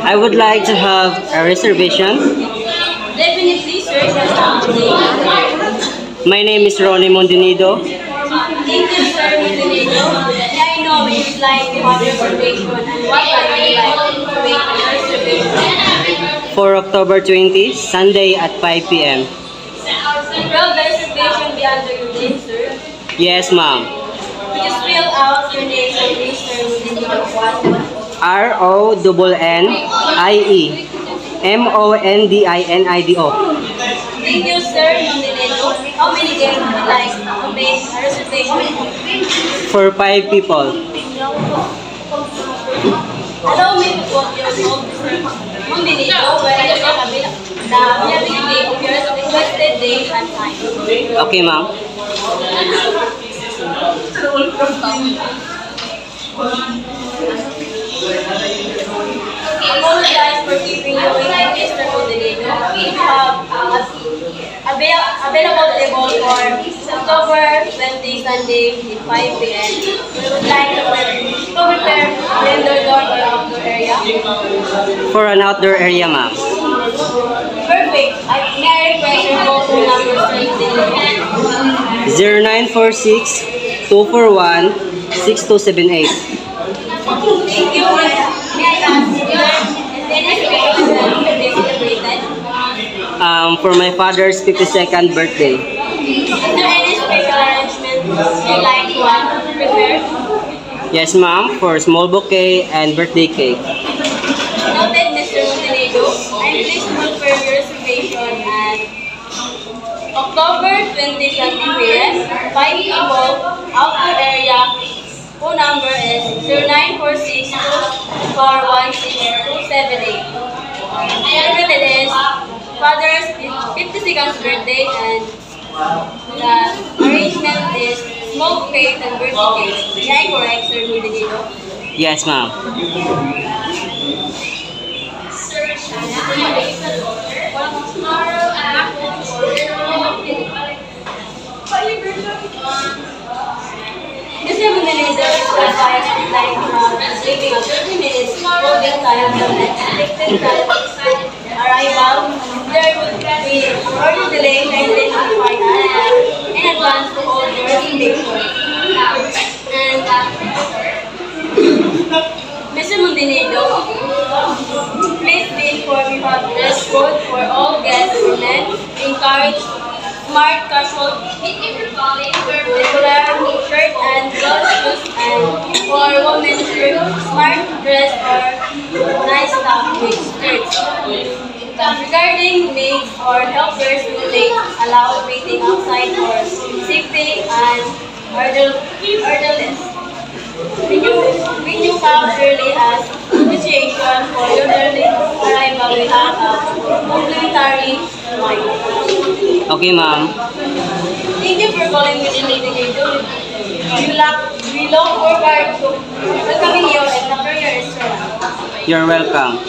I would like to have a reservation. Definitely, sir. Just My name is Ronnie Mondinido. Thank you, sir, Montenegro. May I know if you'd like to have reservation and what time would you like to make a reservation? For October 20, Sunday at 5 p.m. Will the reservation be under your name, sir? Yes, ma'am. Could you spell out your name and Mr. Montenegro? RONNIE MONDINIDO. Thank you, sir, Montenegro. How many days would you like to make a reservation? For 5 people. Allow me to quote your note, Mr. Montenegro, where I have the availability of your requested date and time. Okay, ma'am. Apologize for keeping you waiting, Mr. Montenegro. We have available table for October 20, Sunday at 5 p.m. We would like to prepare indoor or outdoor area. For an outdoor area, ma'am. Perfect. May I request your phone number, Mr. 0946 241 6278. Thank you. May I ask you, is there any special event to be celebrated? For my father's 52nd birthday. Is there any special arrangement you'd like to prepare? Yes, ma'am. For small bouquet and birthday cake. Noted, Mr. Montenegro. I'm pleased to confirm your reservation at October 20 Sunday period, 5 people, outdoor area. Phone number is 0946 241 6278. Celebrated is father's 52nd birthday and the arrangement is small cake and birthday cake. May I correct, Sir Montenegro? Yes, ma'am. Mr. Montenegro is qualified and would like to have saving of 30 minutes holding time from the expected time arrival. There would be further delay, kindly notify us in advance to hold your reservation. And Mr. Montenegro, please be informed we have dress code for all guests and men. Encourage smart casual regular shirt and golf shoes, and for women smart dress or nice top with skirts. Regarding maids or helpers who may allow waiting outside for safety and orderliness. When you come early as appreciation for your early arrival, we have a complimentary wine. Okay, ma'am. Thank you for calling me today. We look forward to welcoming you at the Superior Restaurant. You're welcome.